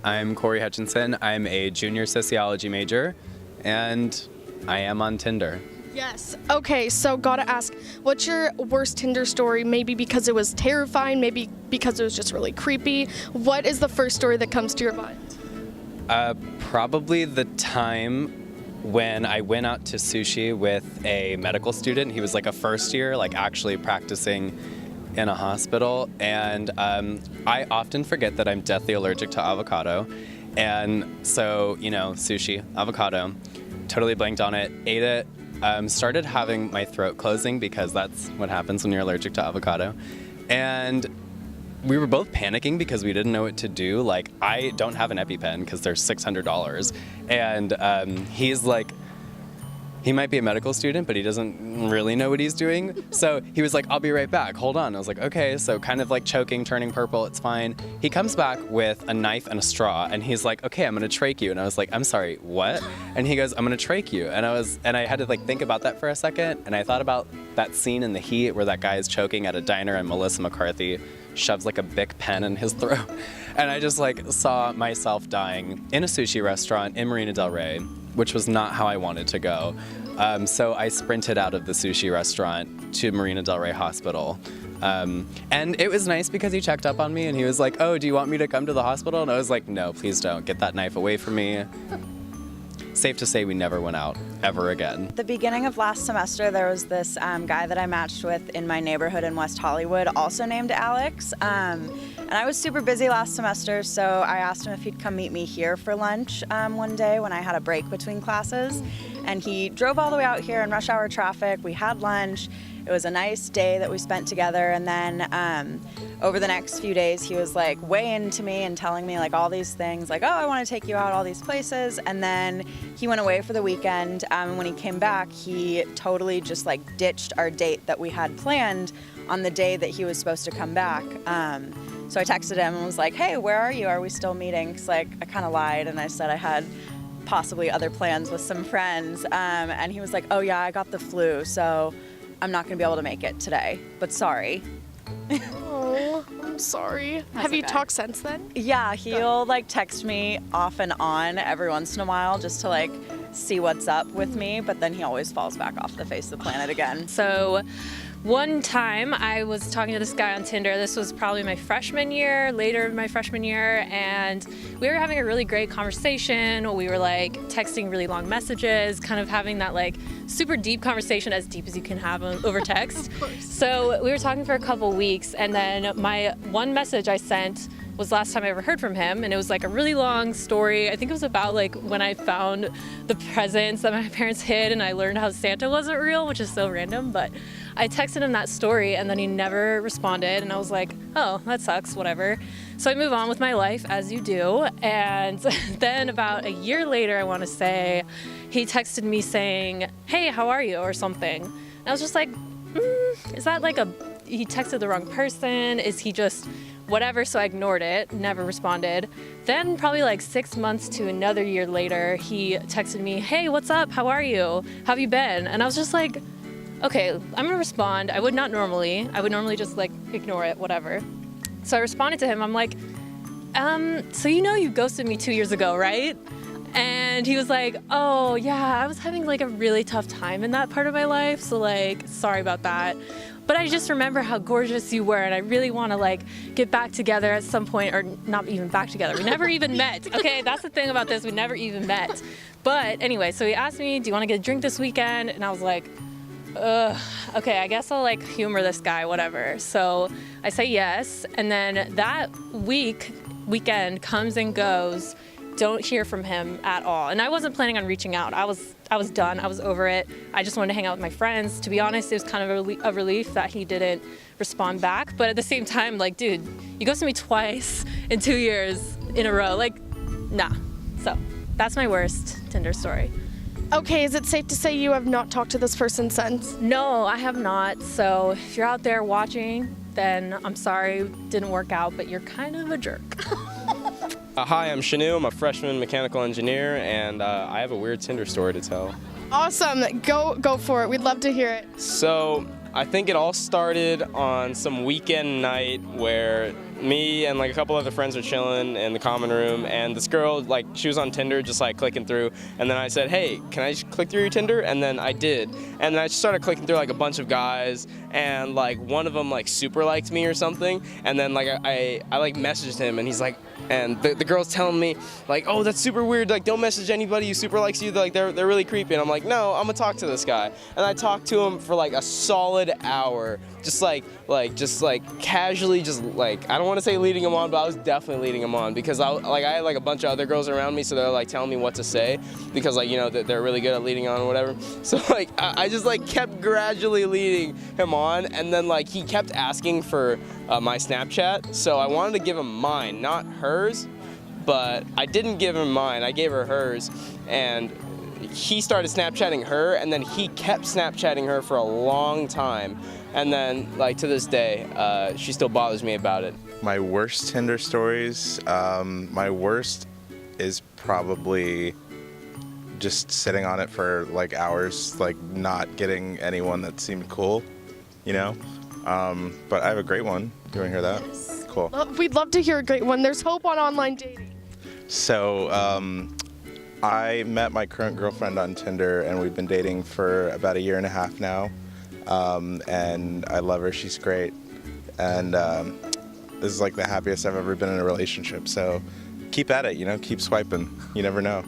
I'm Corey Hutchinson. I'm a junior sociology major, and I am on Tinder. Yes. Okay, so gotta ask, what's your worst Tinder story? Maybe because it was terrifying, maybe because it was just really creepy. What is the first story that comes to your mind? Probably the time when I went out to sushi with a medical student. He was like a first year, like actually practicing in a hospital. And I often forget that I'm deathly allergic to avocado. And so, sushi, avocado, totally blanked on it, ate it. Started having my throat closing because that's what happens when you're allergic to avocado. And we were both panicking because we didn't know what to do. Like, I don't have an EpiPen because they're $600. And he's like, he might be a medical student, but he doesn't really know what he's doing. So he was like, I'll be right back. Hold on. I was like, okay. So kind of like choking, turning purple. It's fine. He comes back with a knife and a straw, and he's like, okay, I'm going to trach you. And I was like, I'm sorry, what? And he goes, I'm going to trach you. And I had to like think about that for a second. And I thought about that scene in The Heat where that guy is choking at a diner and Melissa McCarthy shoves like a Bic pen in his throat. And I just like saw myself dying in a sushi restaurant in Marina Del Rey, which was not how I wanted to go. So I sprinted out of the sushi restaurant to Marina Del Rey Hospital. And it was nice because he checked up on me and he was like, oh, do you want me to come to the hospital? And I was like, no, please don't. Get that knife away from me. Safe to say we never went out ever again. The beginning of last semester, there was this guy that I matched with in my neighborhood in West Hollywood, also named Alex. And I was super busy last semester, so I asked him if he'd come meet me here for lunch one day when I had a break between classes. And he drove all the way out here in rush hour traffic. We had lunch. It was a nice day that we spent together. And then over the next few days, he was like way into me and telling me like all these things, like, oh, I want to take you out all these places. And then he went away for the weekend. And when he came back, he totally just like ditched our date that we had planned on the day that he was supposed to come back. So I texted him and was like, hey, where are you? Are we still meeting? Because like I kind of lied and I said I had possibly other plans with some friends. And he was like, oh yeah, I got the flu, so I'm not gonna be able to make it today, but sorry. Oh, I'm sorry. Have you talked since then? Yeah, he'll like text me off and on every once in a while just to like see what's up with me, but then he always falls back off the face of the planet again. So one time I was talking to this guy on Tinder. This was probably my freshman year, later my freshman year, and we were having a really great conversation. We were like texting really long messages, kind of having that like super deep conversation, as deep as you can have over text. Of course. So we were talking for a couple weeks, and then my one message I sent was the last time I ever heard from him, and it was like a really long story. I think it was about like when I found the presents that my parents hid and I learned how Santa wasn't real, which is so random, but I texted him that story and then he never responded, and I was like, oh, that sucks, whatever. So I move on with my life, as you do, and then about a year later, I want to say, he texted me saying, hey, how are you, or something. And I was just like, is that like he texted the wrong person? Is he just whatever? So I ignored it, never responded. Then probably like 6 months to another year later, he texted me, hey, what's up? How are you? How have you been? And I was just like, okay, I'm gonna respond. I would normally just like ignore it, whatever. So I responded to him. I'm like, so you ghosted me 2 years ago, right? And he was like, oh yeah, I was having like a really tough time in that part of my life, so like, sorry about that. But I just remember how gorgeous you were, and I really want to like get back together at some point, or not even back together. We never even met. Okay, that's the thing about this. We never even met. But anyway, so he asked me, do you want to get a drink this weekend? And I was like, okay, I guess I'll like humor this guy, whatever. So I say yes, and then that weekend comes and goes. Don't hear from him at all. And I wasn't planning on reaching out. I was done. I was over it. I just wanted to hang out with my friends. To be honest, it was kind of a relief that he didn't respond back. But at the same time, like, dude, you ghosted me twice in 2 years in a row. Like, nah. So that's my worst Tinder story. Okay, is it safe to say you have not talked to this person since? No, I have not. So if you're out there watching, then I'm sorry, didn't work out, but you're kind of a jerk. Hi, I'm Shanu. I'm a freshman mechanical engineer, and I have a weird Tinder story to tell. Awesome. Go for it. We'd love to hear it. So I think it all started on some weekend night where me and like a couple other friends were chilling in the common room, and this girl, like, she was on Tinder just like clicking through, and then I said, hey, can I just click through your Tinder? And then I did, and then I just started clicking through like a bunch of guys, and like one of them like super liked me or something, and then like I like messaged him, and he's like, and the girl's telling me like, oh, that's super weird, like don't message anybody who super likes you, like they're really creepy. And I'm like, no, I'm gonna talk to this guy. And I talked to him for like a solid hour, just like casually, just like, I don't want to say leading him on, but I was definitely leading him on, because I had like a bunch of other girls around me, so they're like telling me what to say, because like, you know, they're really good at leading on or whatever. So like I just like kept gradually leading him on, and then like he kept asking for my Snapchat, so I wanted to give him mine, not hers, but I didn't give him mine, I gave her hers, and he started Snapchatting her, and then he kept Snapchatting her for a long time, and then like to this day, she still bothers me about it. My worst Tinder stories, my worst is probably just sitting on it for like hours, like not getting anyone that seemed cool, you know? But I have a great one. Do you want to hear that? Yes. Cool. We'd love to hear a great one. There's hope on online dating. So, I met my current girlfriend on Tinder, and we've been dating for about 1.5 years now. And I love her. She's great. And this is like the happiest I've ever been in a relationship. So keep at it, you know, keep swiping. You never know.